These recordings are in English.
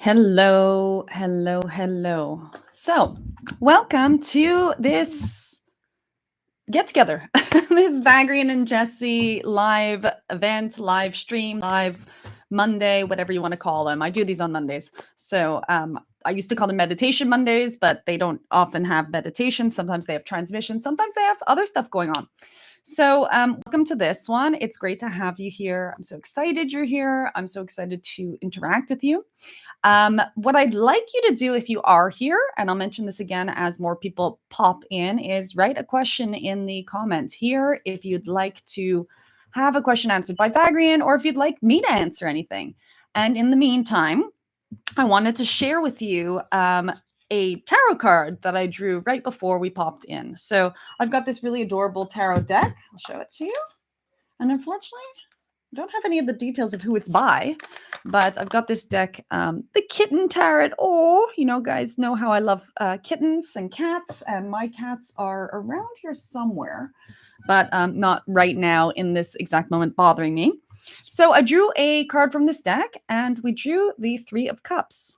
Hello, hello, hello. So, welcome to this get together, this Vagrein and Jessie live event, live stream, live Monday, whatever you want to call them. I do these on Mondays. So, I used to call them meditation Mondays, but they don't often have meditation. Sometimes they have transmission, sometimes they have other stuff going on. So, welcome to this one. It's great to have you here. I'm so excited you're here. I'm so excited to interact with you. What I'd like you to do if you are here, and I'll mention this again as more people pop in, is write a question in the comments here if you'd like to have a question answered by Vagrian or if you'd like me to answer anything. And in the meantime, I wanted to share with you a tarot card that I drew right before we popped in. So I've got this really adorable tarot deck. I'll show it to you. And unfortunately, don't have any of the details of who it's by, but I've got this deck, the kitten tarot. Oh, guys know how I love kittens and cats, and my cats are around here somewhere, but not right now in this exact moment bothering me. So I drew a card from this deck, and we drew the Three of Cups.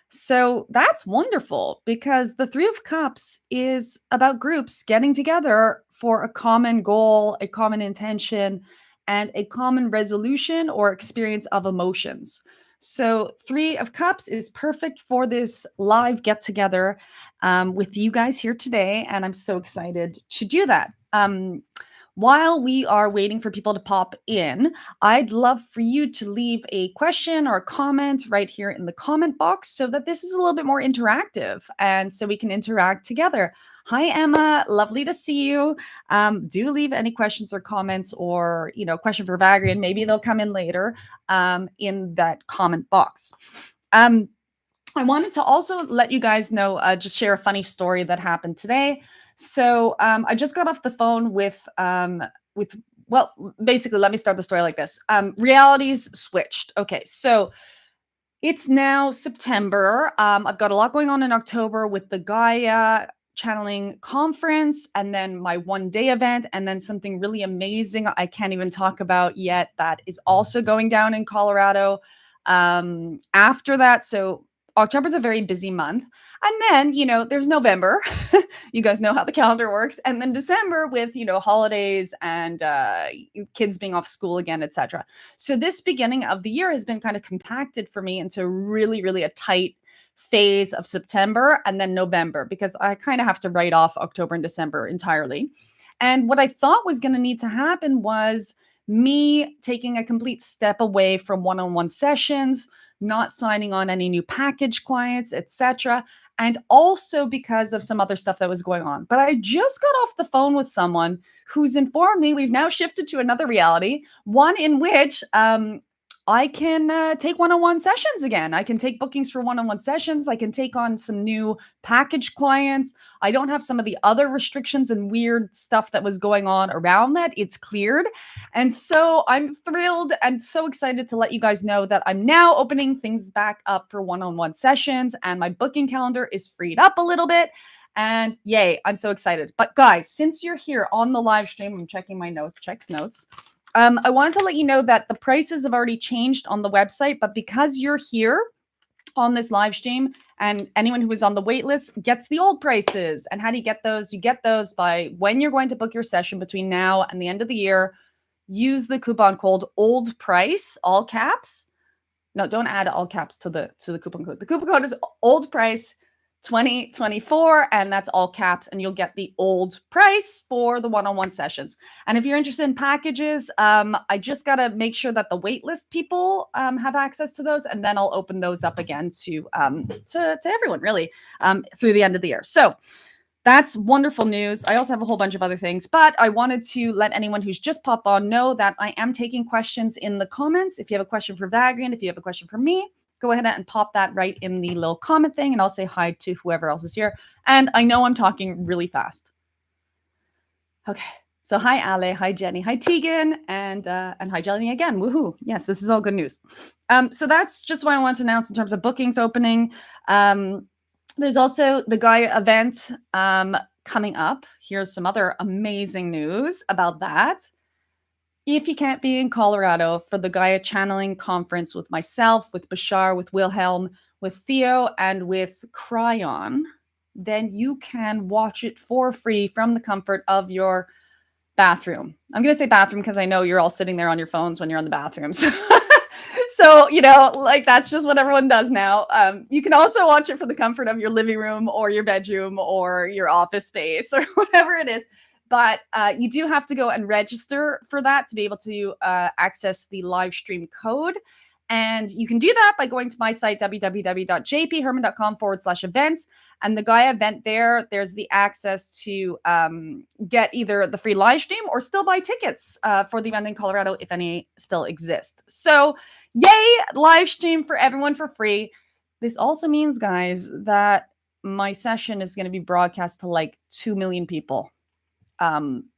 So that's wonderful because the Three of Cups is about groups getting together for a common goal, a common intention, and a common resolution or experience of emotions. So, Three of Cups is perfect for this live get together with you guys here today. And I'm so excited to do that. While we are waiting for people to pop in, I'd love for you to leave a question or a comment right here in the comment box so that this is a little bit more interactive and so we can interact together. Hi, Emma. Lovely to see you. Do leave any questions or comments or, question for Vagrian. Maybe they'll come in later in that comment box. I wanted to also let you guys know, just share a funny story that happened today. So I just got off the phone with well, basically, let me start the story like this. Realities switched. Okay, so it's now September. I've got a lot going on in October with the Gaia channeling conference and then my one-day event and then something really amazing I can't even talk about yet that is also going down in Colorado after that. So October's a very busy month. And then, there's November. You guys know how the calendar works. And then December with, holidays and kids being off school again, etc. So this beginning of the year has been kind of compacted for me into really, really a tight phase of September and then November because I kind of have to write off October and December entirely. And what I thought was going to need to happen was me taking a complete step away from one-on-one sessions, not signing on any new package clients, etc. And also because of some other stuff that was going on. But I just got off the phone with someone who's informed me we've now shifted to another reality, one in which I can take one-on-one sessions again. I can take bookings for one-on-one sessions. I can take on some new package clients. I don't have some of the other restrictions and weird stuff that was going on around that. It's cleared. And so I'm thrilled and so excited to let you guys know that I'm now opening things back up for one-on-one sessions and my booking calendar is freed up a little bit. And yay, I'm so excited. But guys, since you're here on the live stream, I'm checking my notes, checks notes. I wanted to let you know that the prices have already changed on the website, but because you're here on this live stream and anyone who is on the wait list gets the old prices. And how do you get those? You get those by when you're going to book your session between now and the end of the year, use the coupon code old price, all caps. No, don't add all caps to the coupon code. The coupon code is old price 2024, and that's all caps, and you'll get the old price for the one-on-one sessions. And if you're interested in packages, I just got to make sure that the waitlist people have access to those, and then I'll open those up again to everyone, really, through the end of the year. So that's wonderful news. I also have a whole bunch of other things, but I wanted to let anyone who's just popped on know that I am taking questions in the comments. If you have a question for Vagrian, if you have a question for me, go ahead and pop that right in the little comment thing, and I'll say hi to whoever else is here. And I know I'm talking really fast. Okay. So hi, Ale. Hi, Jenny. Hi, Tegan. And hi, Jelly again. Woohoo. Yes, this is all good news. So that's just what I want to announce in terms of bookings opening. There's also the Gaia event coming up. Here's some other amazing news about that. If you can't be in Colorado for the Gaia Channeling Conference with myself, with Bashar, with Wilhelm, with Theo, and with Cryon, then you can watch it for free from the comfort of your bathroom. I'm going to say bathroom because I know you're all sitting there on your phones when you're in the bathrooms. So, like that's just what everyone does now. You can also watch it from the comfort of your living room or your bedroom or your office space or whatever it is. But you do have to go and register for that to be able to access the live stream code. And you can do that by going to my site, www.jpherman.com/events. And the Gaia event there's the access to get either the free live stream or still buy tickets for the event in Colorado if any still exist. So, yay, live stream for everyone for free. This also means, guys, that my session is going to be broadcast to like 2 million people,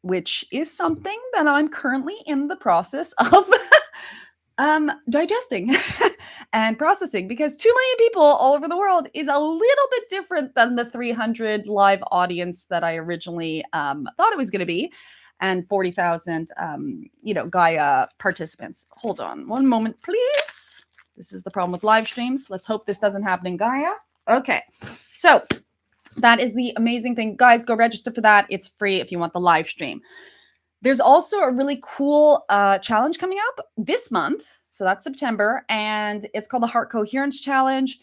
which is something that I'm currently in the process of digesting and processing, because 2 million people all over the world is a little bit different than the 300 live audience that I originally thought it was going to be, and 40,000 Gaia participants. Hold on one moment, please. This is the problem with live streams. Let's hope this doesn't happen in Gaia. Okay, so that is the amazing thing, guys. Go register for that. It's free if you want the live stream. There's also a really cool challenge coming up this month. So that's September. And it's called the Heart Coherence Challenge.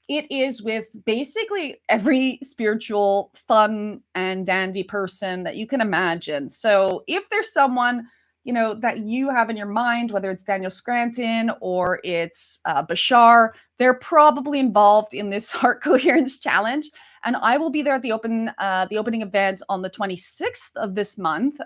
It is with basically every spiritual, fun, and dandy person that you can imagine. So if there's someone, that you have in your mind, whether it's Daniel Scranton or it's Bashar, they're probably involved in this Heart Coherence Challenge. And I will be there at the opening event on the 26th of this month,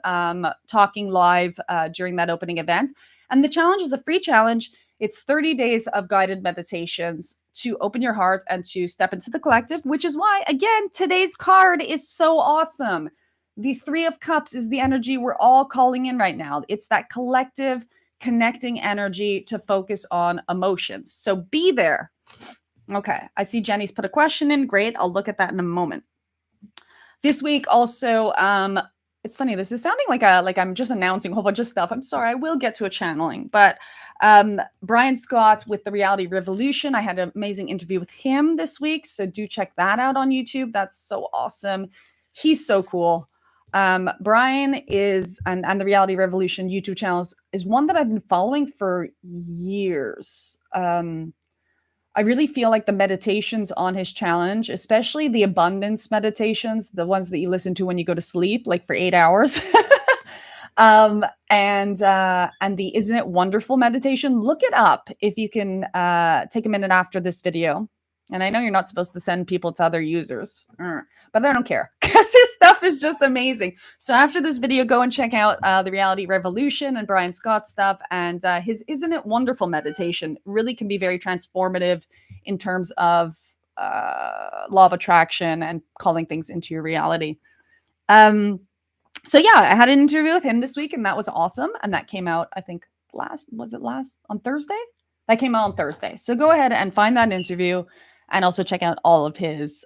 talking live during that opening event. And the challenge is a free challenge. It's 30 days of guided meditations to open your heart and to step into the collective, which is why, again, today's card is so awesome. The Three of Cups is the energy we're all calling in right now. It's that collective connecting energy to focus on emotions. So be there. Okay, I see Jenny's put a question in. Great, I'll look at that in a moment. This week also, it's funny, this is sounding like I'm just announcing a whole bunch of stuff. I'm sorry, I will get to a channeling. But Brian Scott with The Reality Revolution, I had an amazing interview with him this week, so do check that out on YouTube. That's so awesome. He's so cool. Brian is, and The Reality Revolution YouTube channels is one that I've been following for years. I really feel like the meditations on his challenge, especially the abundance meditations, the ones that you listen to when you go to sleep, like for 8 hours, and the Isn't It Wonderful meditation. Look it up if you can take a minute after this video. And I know you're not supposed to send people to other users, but I don't care because his stuff is just amazing. So after this video, go and check out The Reality Revolution and Brian Scott's stuff. And his Isn't It Wonderful meditation really can be very transformative in terms of law of attraction and calling things into your reality. So yeah, I had an interview with him this week, and that was awesome. And that came out, I think, on Thursday? That came out on Thursday. So go ahead and find that interview. And also check out all of his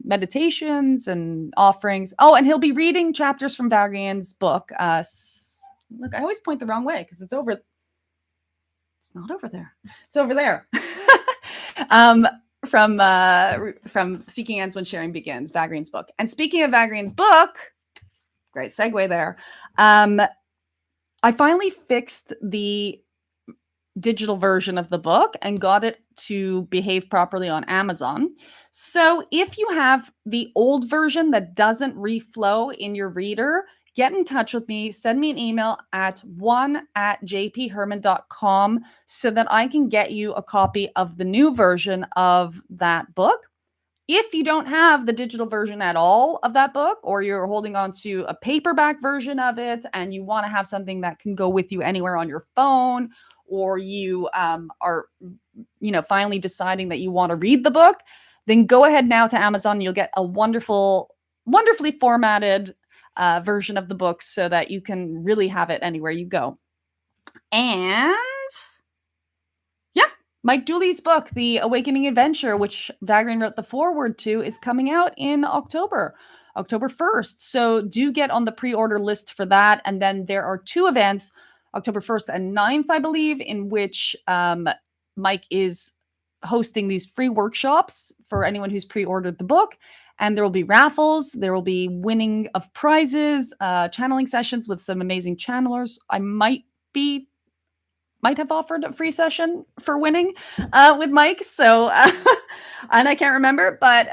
meditations and offerings. Oh, and he'll be reading chapters from Vagrein's book. Look, I always point the wrong way because it's over. It's not over there. It's over there. From Seeking Ends When Sharing Begins, Vagrein's book. And speaking of Vagrein's book, great segue there. I finally fixed the digital version of the book and got it to behave properly on Amazon. So if you have the old version that doesn't reflow in your reader, get in touch with me. Send me an email at one@jpherman.com so that I can get you a copy of the new version of that book. If you don't have the digital version at all of that book, or you're holding on to a paperback version of it and you want to have something that can go with you anywhere on your phone, or you are, finally deciding that you want to read the book, then go ahead now to Amazon. You'll get a wonderfully formatted version of the book so that you can really have it anywhere you go. And yeah, Mike Dooley's book, The Awakening Adventure, which Vagrein wrote the foreword to, is coming out in October 1st. So do get on the pre-order list for that. And then there are 2 events October 1st and 9th, I believe, in which Mike is hosting these free workshops for anyone who's pre-ordered the book. And there will be raffles, there will be winning of prizes, channeling sessions with some amazing channelers. I might have offered a free session for winning with Mike. So, and I can't remember, but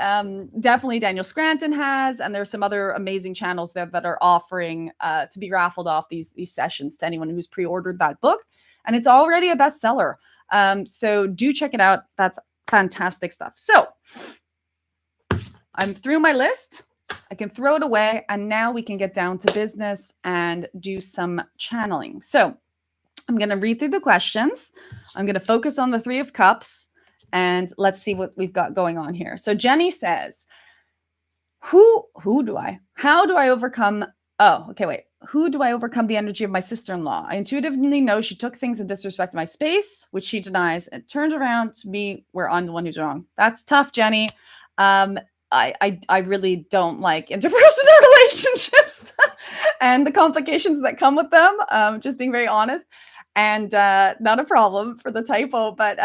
definitely Daniel Scranton has, and there's some other amazing channels there that are offering to be raffled off these sessions to anyone who's pre-ordered that book. And it's already a bestseller. So do check it out. That's fantastic stuff. So I'm through my list. I can throw it away. And now we can get down to business and do some channeling. So I'm going to read through the questions. I'm going to focus on the Three of Cups, and let's see what we've got going on here. So Jenny says, how do I overcome? Oh, okay, wait. Who do I overcome the energy of my sister-in-law? I intuitively know she took things and disrespected my space, which she denies, and turned around to me where I'm the one who's wrong. That's tough, Jenny. I really don't like interpersonal relationships and the complications that come with them. Just being very honest. And not a problem for the typo, but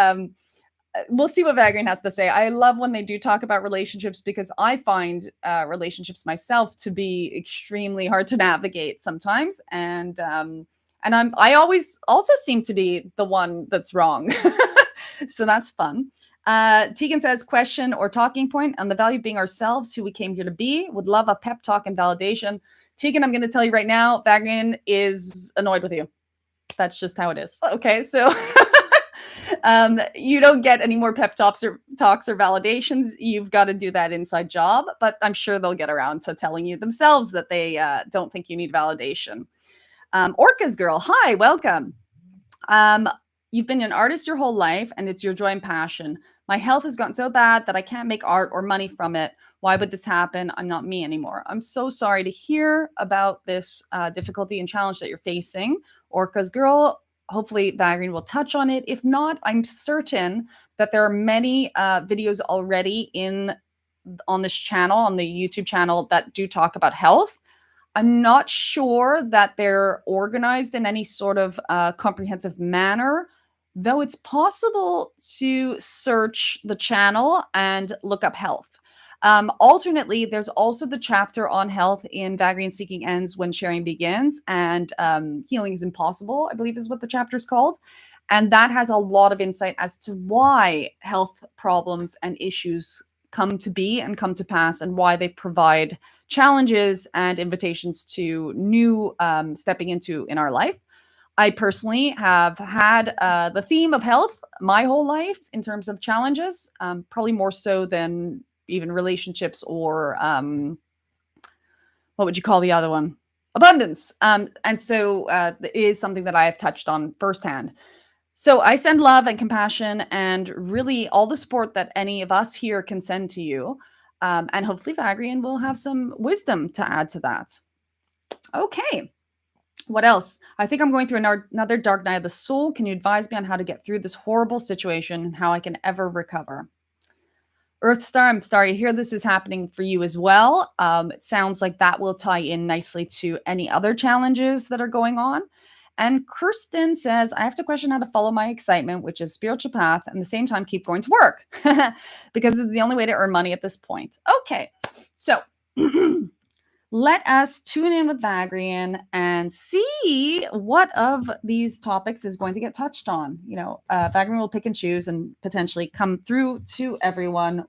we'll see what Vagrein has to say. I love when they do talk about relationships because I find relationships myself to be extremely hard to navigate sometimes, and I always also seem to be the one that's wrong, so that's fun. Tegan says, question or talking point on the value of being ourselves, who we came here to be. Would love a pep talk and validation. Tegan, I'm going to tell you right now, Vagrein is annoyed with you. That's just how it is. Okay, so you don't get any more pep talks or validations. You've got to do that inside job, but I'm sure they'll get around to telling you themselves that they don't think you need validation. Orca's girl, hi, welcome. You've been an artist your whole life, and it's your joy and passion. My health has gotten so bad that I can't make art or money from it. Why would this happen? I'm not me anymore. I'm so sorry to hear about this difficulty and challenge that you're facing. Orca's girl, hopefully Vagrein will touch on it. If not, I'm certain that there are many videos already on this channel, on the YouTube channel, that do talk about health. I'm not sure that they're organized in any sort of comprehensive manner, though it's possible to search the channel and look up health. Alternately, there's also the chapter on health in Vagrein Seeking Ends When Sharing Begins, and Healing is Impossible, I believe is what the chapter is called. And that has a lot of insight as to why health problems and issues come to be and come to pass, and why they provide challenges and invitations to new stepping into in our life. I personally have had the theme of health my whole life in terms of challenges, probably more so than even relationships or what would you call the other one? Abundance. And so it is something that I have touched on firsthand. So I send love and compassion and really all the support that any of us here can send to you. And hopefully Vagrein will have some wisdom to add to that. Okay. What else? I think I'm going through another dark night of the soul. Can you advise me on how to get through this horrible situation and how I can ever recover? Earthstar, I'm sorry to hear this is happening for you as well. It sounds like that will tie in nicely to any other challenges that are going on. And Kirsten says, I have to question how to follow my excitement, which is spiritual path, and at the same time keep going to work because it's the only way to earn money at this point. Okay, so let us tune in with Vagrein and see what of these topics is going to get touched on. You know, Vagrein will pick and choose and potentially come through to everyone,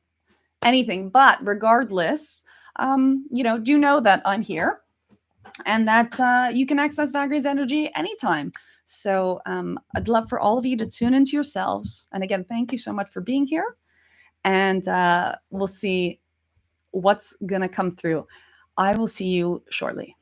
anything. But regardless, you know, do know that I'm here and that you can access Vagrein's energy anytime. So I'd love for all of you to tune into yourselves. And again, thank you so much for being here. And we'll see what's going to come through. I will see you shortly.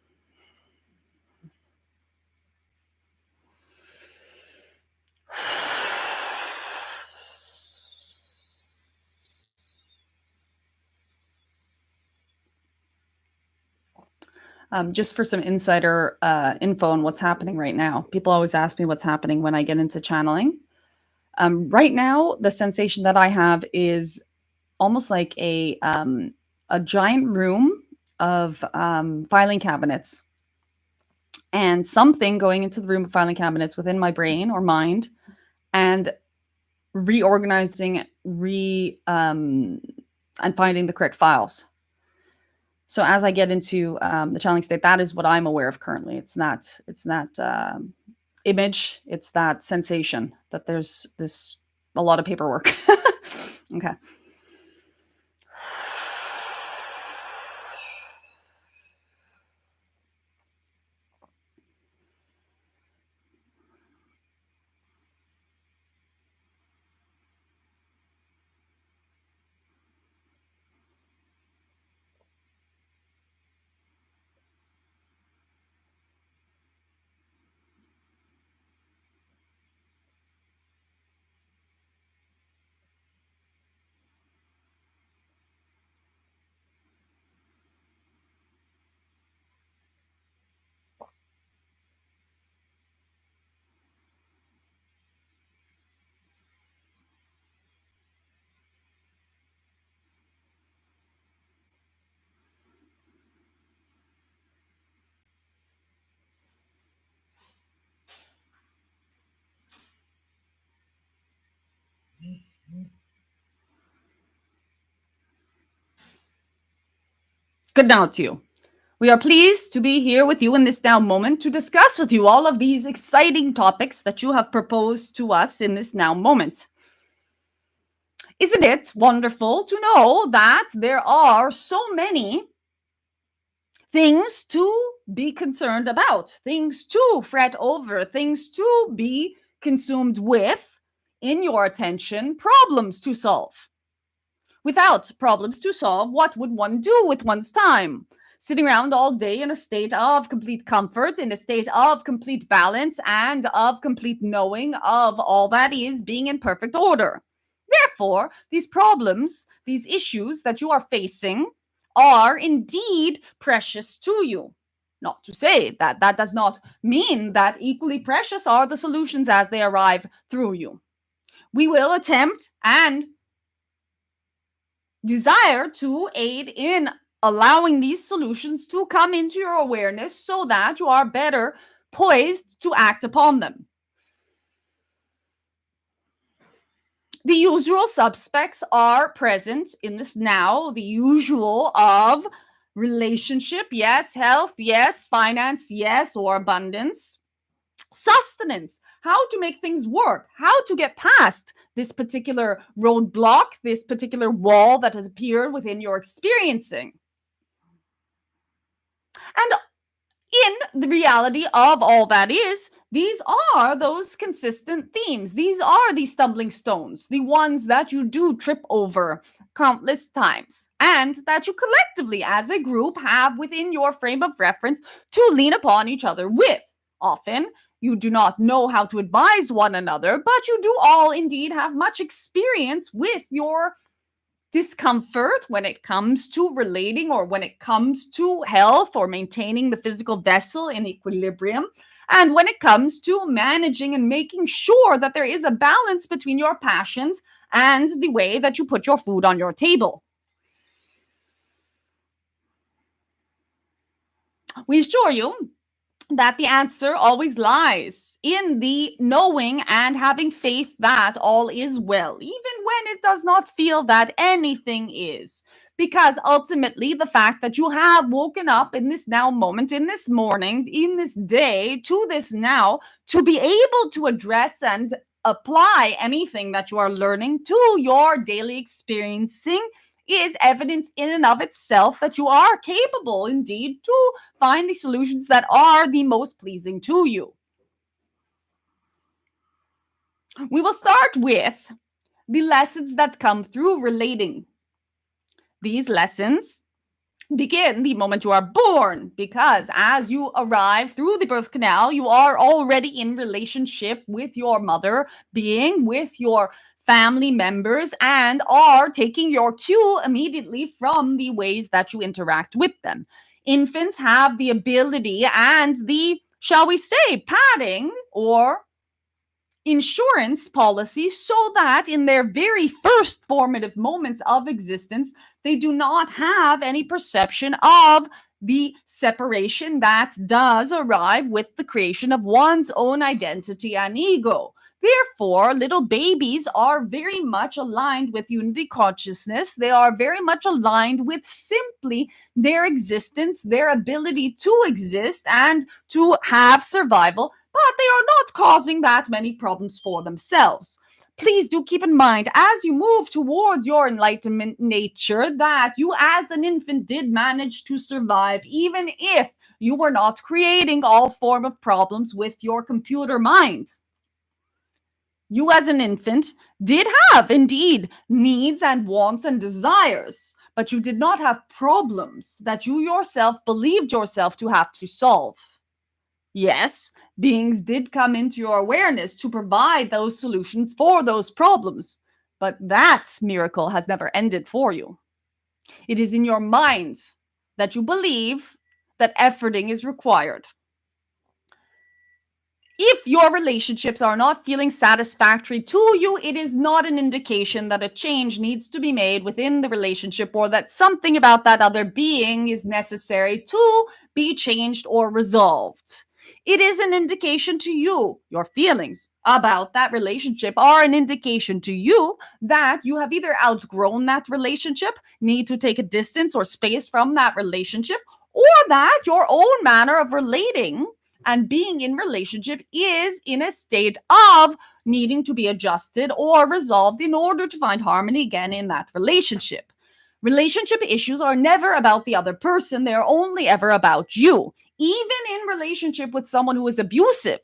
Just for some insider info on what's happening right now. People always ask me what's happening when I get into channeling. Right now, the sensation that I have is almost like a giant room of filing cabinets. and something going into the room of filing cabinets within my brain or mind and reorganizing, and finding the correct files. So as I get into the channeling state, that is what I'm aware of currently. It's that image, it's that sensation that there's this a lot of paperwork. Okay. Good now to you. We are pleased to be here with you in this now moment to discuss with you all of these exciting topics that you have proposed to us in this now moment. Isn't it wonderful to know that there are so many things to be concerned about, things to fret over, things to be consumed with in your attention, problems to solve? Without problems to solve, what would one do with one's time? Sitting around all day in a state of complete comfort, in a state of complete balance, and of complete knowing of all that is being in perfect order. Therefore, these problems, these issues that you are facing are indeed precious to you. Not to say that that does not mean that equally precious are the solutions as they arrive through you. We will attempt and desire to aid in allowing these solutions to come into your awareness so that you are better poised to act upon them. The usual suspects are present in this now, the usual of relationship, yes, health, yes, finance, yes, or abundance, sustenance, how to make things work, how to get past this particular roadblock, this particular wall that has appeared within your experiencing. And in the reality of all that is, these are those consistent themes. These are the stumbling stones, the ones that you do trip over countless times, and that you collectively as a group have within your frame of reference to lean upon each other with. Often, you do not know how to advise one another, but you do all indeed have much experience with your discomfort when it comes to relating or when it comes to health or maintaining the physical vessel in equilibrium, and when it comes to managing and making sure that there is a balance between your passions and the way that you put your food on your table. We assure you that the answer always lies in the knowing and having faith that all is well, even when it does not feel that anything is. Because ultimately, the fact that you have woken up in this now moment, in this morning, in this day, to this now, to be able to address and apply anything that you are learning to your daily experiencing is evidence in and of itself that you are capable indeed to find the solutions that are the most pleasing to you. We will start with the lessons that come through relating. These lessons begin the moment you are born, because as you arrive through the birth canal, you are already in relationship with your mother being, with your family members, and are taking your cue immediately from the ways that you interact with them. Infants have the ability and the, shall we say, padding or insurance policy so that in their very first formative moments of existence, they do not have any perception of the separation that does arrive with the creation of one's own identity and ego. Therefore, little babies are very much aligned with unity consciousness. They are very much aligned with simply their existence, their ability to exist and to have survival, but they are not causing that many problems for themselves. Please do keep in mind as you move towards your enlightenment nature that you as an infant did manage to survive, even if you were not creating all form of problems with your computer mind. You as an infant did have indeed needs and wants and desires, but you did not have problems that you yourself believed yourself to have to solve. Yes, beings did come into your awareness to provide those solutions for those problems, but that miracle has never ended for you. It is in your mind that you believe that efforting is required. If your relationships are not feeling satisfactory to you, it is not an indication that a change needs to be made within the relationship or that something about that other being is necessary to be changed or resolved. It is an indication to you. Your feelings about that relationship are an indication to you that you have either outgrown that relationship, need to take a distance or space from that relationship, or that your own manner of relating and being in relationship is in a state of needing to be adjusted or resolved in order to find harmony again in that relationship. Relationship issues are never about the other person, they're only ever about you. Even in relationship with someone who is abusive,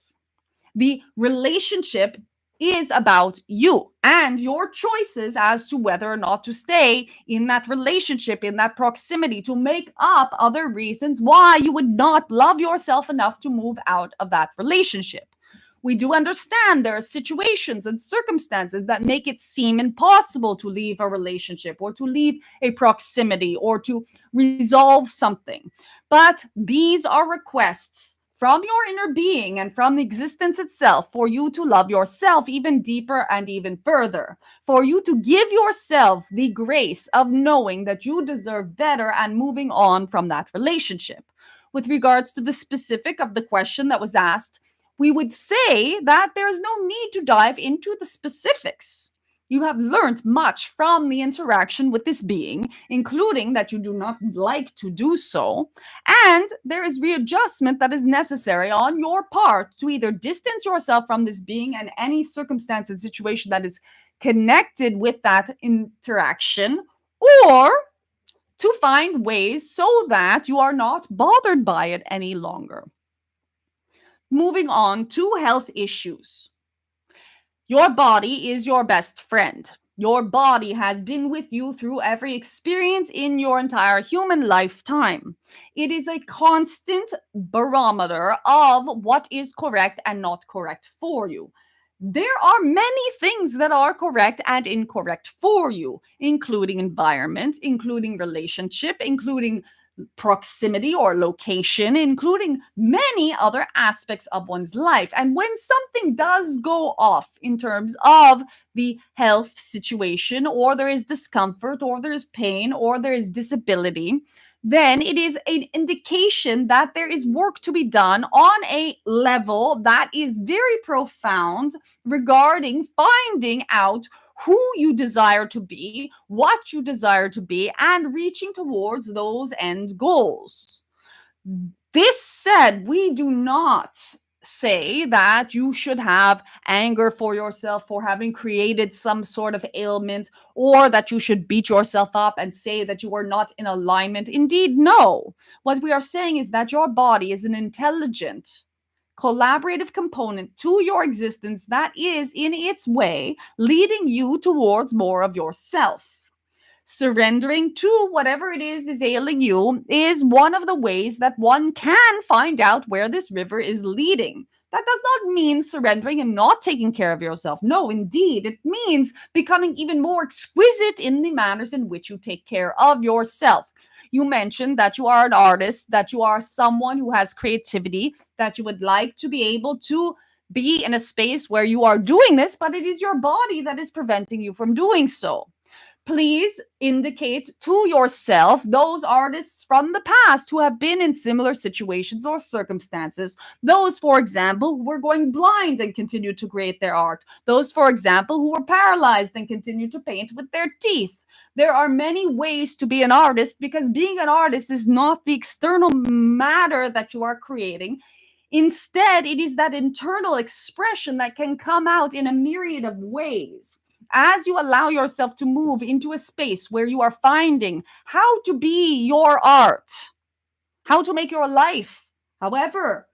the relationship is about you and your choices as to whether or not to stay in that relationship, in that proximity, to make up other reasons why you would not love yourself enough to move out of that relationship. We do understand there are situations and circumstances that make it seem impossible to leave a relationship or to leave a proximity or to resolve something. But these are requests from your inner being and from the existence itself for you to love yourself even deeper and even further, for you to give yourself the grace of knowing that you deserve better and moving on from that relationship. With regards to the specific of the question that was asked, we would say that there's no need to dive into the specifics. You have learned much from the interaction with this being, including that you do not like to do so, and there is readjustment that is necessary on your part to either distance yourself from this being and any circumstance and situation that is connected with that interaction, or to find ways so that you are not bothered by it any longer. Moving on to health issues. Your body is your best friend. Your body has been with you through every experience in your entire human lifetime. It is a constant barometer of what is correct and not correct for you. There are many things that are correct and incorrect for you, including environment, including relationship, including proximity or location, including many other aspects of one's life. And when something does go off in terms of the health situation, or there is discomfort, or there is pain, or there is disability, then it is an indication that there is work to be done on a level that is very profound regarding finding out who you desire to be, what you desire to be, and reaching towards those end goals. This said, we do not say that you should have anger for yourself for having created some sort of ailment, or that you should beat yourself up and say that you are not in alignment. Indeed, no. What we are saying is that your body is an intelligent, collaborative component to your existence that is, in its way, leading you towards more of yourself. Surrendering to whatever it is ailing you is one of the ways that one can find out where this river is leading. That does not mean surrendering and not taking care of yourself. No, indeed, it means becoming even more exquisite in the manners in which you take care of yourself. You mentioned that you are an artist, that you are someone who has creativity, that you would like to be able to be in a space where you are doing this, but it is your body that is preventing you from doing so. Please indicate to yourself those artists from the past who have been in similar situations or circumstances. Those, for example, who were going blind and continued to create their art. Those, for example, who were paralyzed and continued to paint with their teeth. There are many ways to be an artist, because being an artist is not the external matter that you are creating. Instead, it is that internal expression that can come out in a myriad of ways. As you allow yourself to move into a space where you are finding how to be your art, how to make your life, however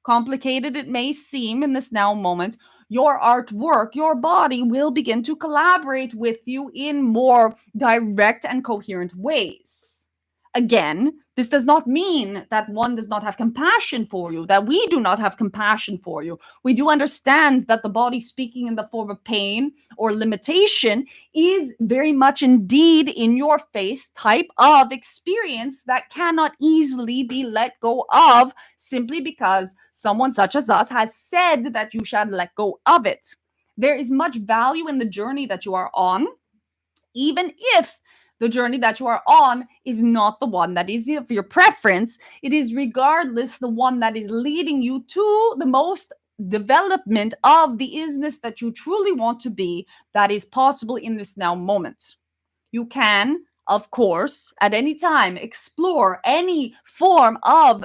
complicated it may seem in this now moment, your artwork, your body will begin to collaborate with you in more direct and coherent ways. Again, this does not mean that one does not have compassion for you, that we do not have compassion for you. We do understand that the body speaking in the form of pain or limitation is very much indeed in your face type of experience that cannot easily be let go of simply because someone such as us has said that you should let go of it. There is much value in the journey that you are on, even if the journey that you are on is not the one that is of your preference. It is regardless the one that is leading you to the most development of the isness that you truly want to be, that is possible in this now moment. You can, of course, at any time explore any form of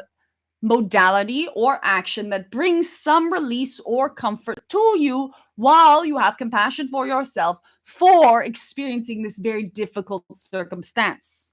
modality or action that brings some release or comfort to you, while you have compassion for yourself for experiencing this very difficult circumstance.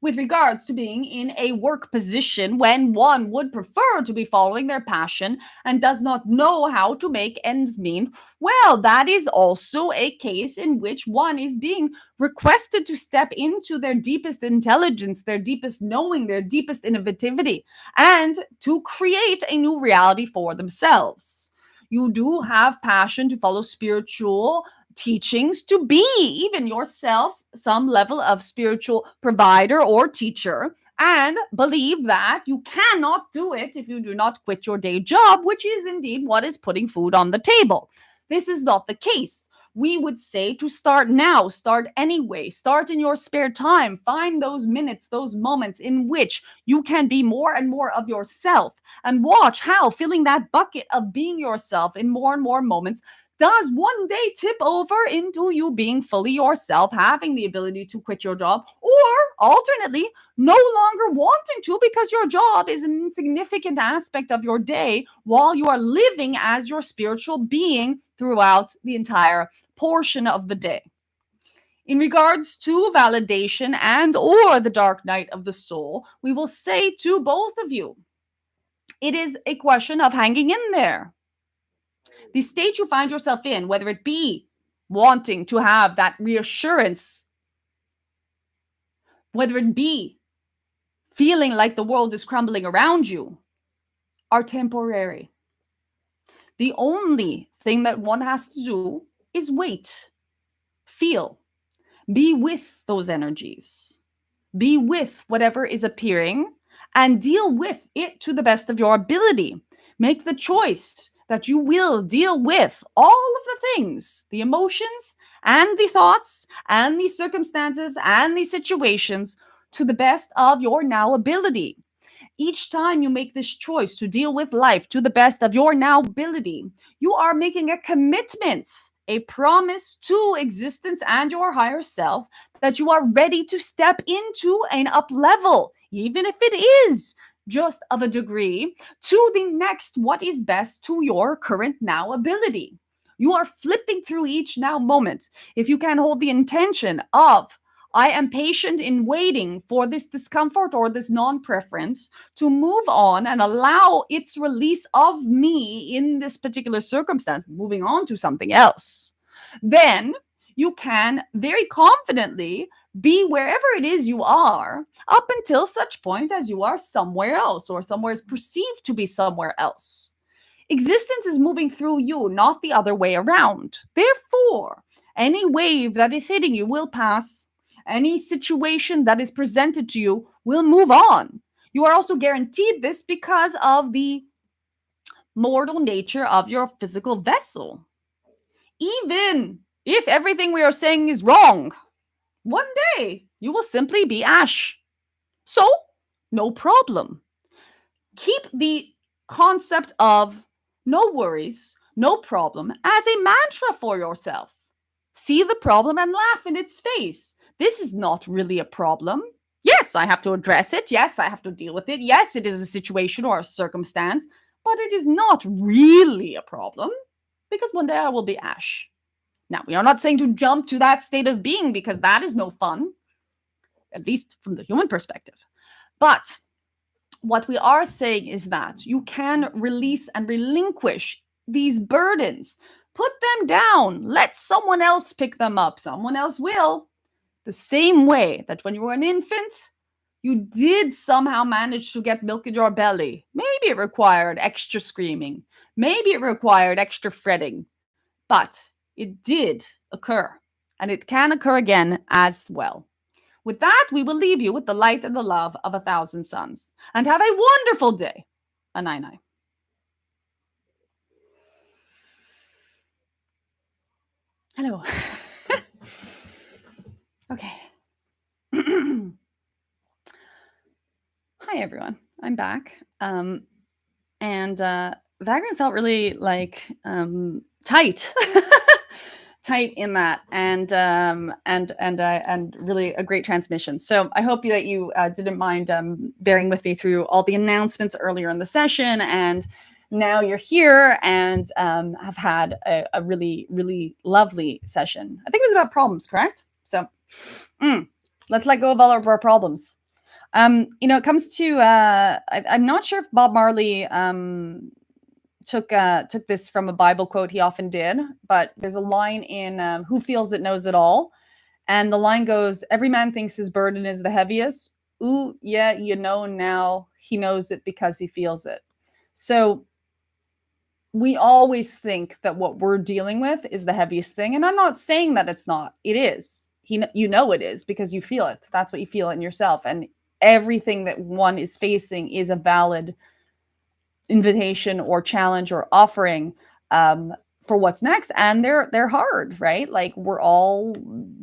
With regards to being in a work position when one would prefer to be following their passion and does not know how to make ends meet, well, that is also a case in which one is being requested to step into their deepest intelligence, their deepest knowing, their deepest innovativity, and to create a new reality for themselves. You do have passion to follow spiritual teachings, to be even yourself some level of spiritual provider or teacher, and believe that you cannot do it if you do not quit your day job, which is indeed what is putting food on the table. This is not the case. We would say to start now, start anyway, start in your spare time, find those minutes, those moments in which you can be more and more of yourself, and watch how filling that bucket of being yourself in more and more moments does one day tip over into you being fully yourself, having the ability to quit your job, or alternately, no longer wanting to because your job is an insignificant aspect of your day while you are living as your spiritual being throughout the entire portion of the day. In regards to validation and or the dark night of the soul, we will say to both of you, it is a question of hanging in there. The state you find yourself in, whether it be wanting to have that reassurance, whether it be feeling like the world is crumbling around you, are temporary. The only thing that one has to do is wait, feel, be with those energies, be with whatever is appearing, and deal with it to the best of your ability. Make the choice that you will deal with all of the things, the emotions and the thoughts and the circumstances and the situations to the best of your now ability. Each time you make this choice to deal with life to the best of your now ability, you are making a commitment, a promise to existence and your higher self that you are ready to step into an up level, even if it is just of a degree, to the next what is best to your current now ability. You are flipping through each now moment. If you can hold the intention of, I am patient in waiting for this discomfort or this non-preference to move on and allow its release of me in this particular circumstance, moving on to something else, then you can very confidently be wherever it is you are up until such point as you are somewhere else, or somewhere is perceived to be somewhere else. Existence is moving through you, not the other way around. Therefore, any wave that is hitting you will pass. Any situation that is presented to you will move on. You are also guaranteed this because of the mortal nature of your physical vessel. Even If everything we are saying is wrong, one day you will simply be ash. So, no problem. Keep the concept of no worries, no problem as a mantra for yourself. See the problem and laugh in its face. This is not really a problem. Yes, I have to address it. Yes, I have to deal with it. Yes, it is a situation or a circumstance, but it is not really a problem because one day I will be ash. Now, we are not saying to jump to that state of being because that is no fun, at least from the human perspective. But what we are saying is that you can release and relinquish these burdens, put them down, let someone else pick them up. Someone else will. The same way that when you were an infant, you did somehow manage to get milk in your belly. Maybe it required extra screaming. Maybe it required extra fretting. But it did occur. And it can occur again as well. With that, we will leave you with the light and the love of 1,000 suns. And have a wonderful day. A nine. Hello. Okay. Hi, everyone. I'm back. And Vagrein felt really like tight. Tight in that, and really a great transmission. So I hope that you didn't mind bearing with me through all the announcements earlier in the session, and now you're here and have had a really, really lovely session. I think it was about problems, correct? So let's let go of all of our problems. It comes to I'm not sure if Bob Marley took this from a Bible quote. He often did, but there's a line in Who Feels It Knows It All, and the line goes, every man thinks his burden is the heaviest. Ooh, yeah, now he knows it because he feels it. So we always think that what we're dealing with is the heaviest thing, and I'm not saying that it's not. It is. It is because you feel it. That's what you feel in yourself, and everything that one is facing is a valid invitation or challenge or offering for what's next, and they're hard, right? Like, we're all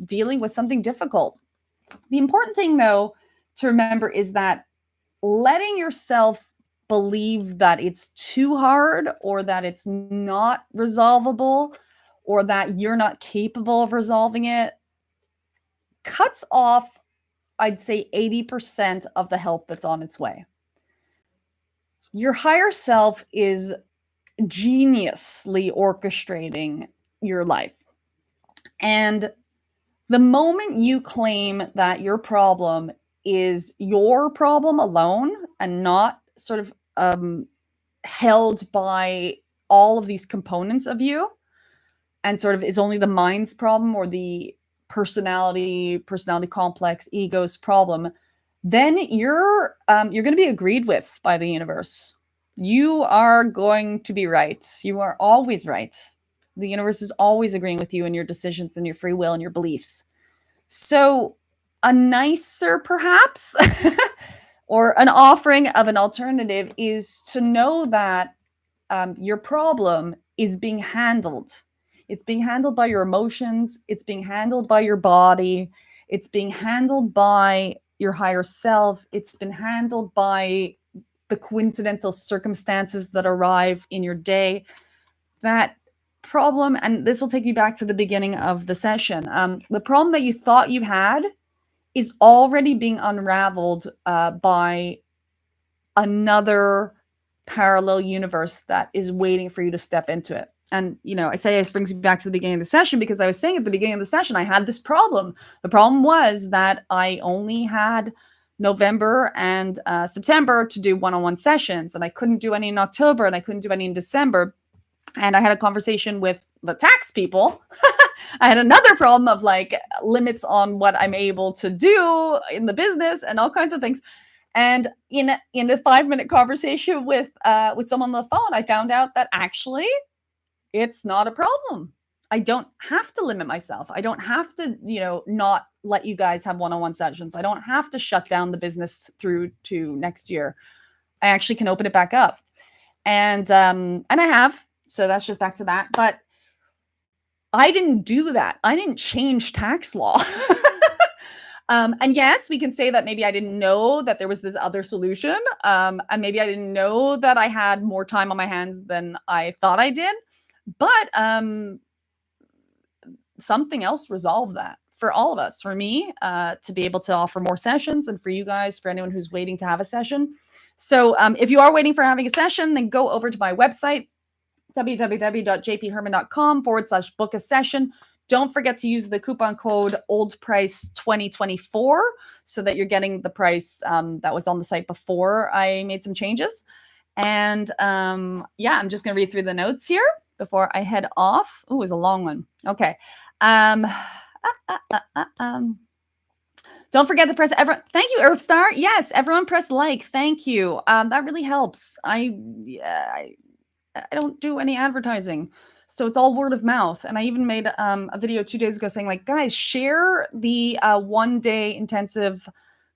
dealing with something difficult. The important thing, though, to remember is that letting yourself believe that it's too hard or that it's not resolvable or that you're not capable of resolving it cuts off, I'd say, 80% of the help that's on its way. Your higher self is geniusly orchestrating your life. And the moment you claim that your problem is your problem alone and not sort of held by all of these components of you, and sort of is only the mind's problem or the personality complex, ego's problem, then you're going to be agreed with by the universe. You are going to be right. You are always right. The universe is always agreeing with you and your decisions and your free will and your beliefs. So a nicer, perhaps, or an offering of an alternative is to know that your problem is being handled. It's being handled by your emotions. It's being handled by your body. It's being handled by your higher self. It's been handled by the coincidental circumstances that arrive in your day. That problem, and this will take you back to the beginning of the session, the problem that you thought you had is already being unraveled by another parallel universe that is waiting for you to step into it. And, I say this brings me back to the beginning of the session because I was saying at the beginning of the session, I had this problem. The problem was that I only had November and September to do one-on-one sessions, and I couldn't do any in October, and I couldn't do any in December. And I had a conversation with the tax people. I had another problem of like limits on what I'm able to do in the business and all kinds of things. And in a 5-minute conversation with someone on the phone, I found out that actually it's not a problem. I don't have to limit myself. I don't have to, not let you guys have one-on-one sessions. I don't have to shut down the business through to next year. I actually can open it back up. And I have. So that's just back to that. But I didn't do that. I didn't change tax law. And yes, we can say that maybe I didn't know that there was this other solution. And maybe I didn't know that I had more time on my hands than I thought I did. But something else resolved that for all of us, for me, to be able to offer more sessions, and for you guys, for anyone who's waiting to have a session. So if you are waiting for having a session, then go over to my website, www.jpherman.com/book a session. Don't forget to use the coupon code OLDPRICE2024 so that you're getting the price that was on the site before I made some changes. And yeah, I'm just going to read through the notes here before I head off. Oh, it was a long one. Okay. Don't forget to press everyone. Thank you, Earthstar. Yes, everyone press like. Thank you. That really helps. I don't do any advertising, so it's all word of mouth. And I even made a video 2 days ago saying, like, guys, share the 1-day intensive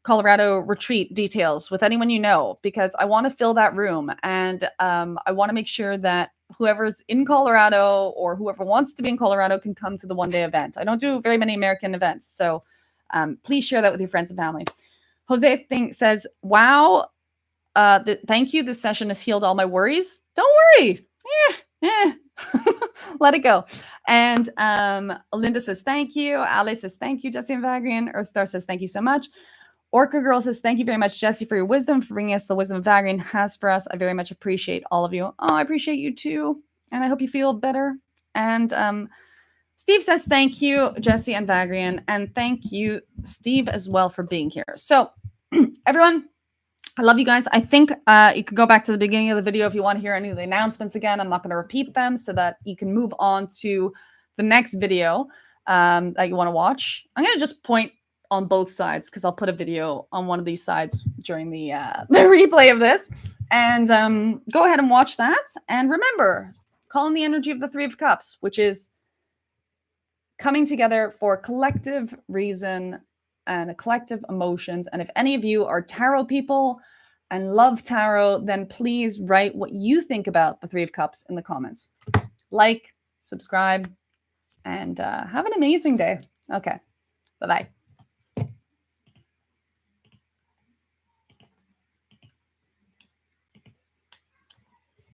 Colorado retreat details with anyone you know, because I want to fill that room, and I want to make sure that whoever's in Colorado or whoever wants to be in Colorado can come to the 1-day event. I don't do very many American events, so please share that with your friends and family. Jose says, wow, thank you. This session has healed all my worries. Don't worry. Let it go. And Linda says, thank you. Ali says, thank you, Jessie and Vagrein. Earthstar says, thank you so much. Orca Girl says, thank you very much, Jessie, for your wisdom, for bringing us the wisdom Vagrein has for us. I very much appreciate all of you. Oh, I appreciate you too. And I hope you feel better. And Steve says, thank you, Jessie and Vagrein. And thank you, Steve, as well, for being here. So everyone, I love you guys. I think you could go back to the beginning of the video if you want to hear any of the announcements again. I'm not going to repeat them so that you can move on to the next video that you want to watch. I'm going to just point on both sides because I'll put a video on one of these sides during the replay of this. And go ahead and watch that. And remember, call in the energy of the Three of Cups, which is coming together for a collective reason and collective emotions. And if any of you are tarot people and love tarot, then please write what you think about the Three of Cups in the comments. Like, subscribe, and have an amazing day. Okay, bye-bye.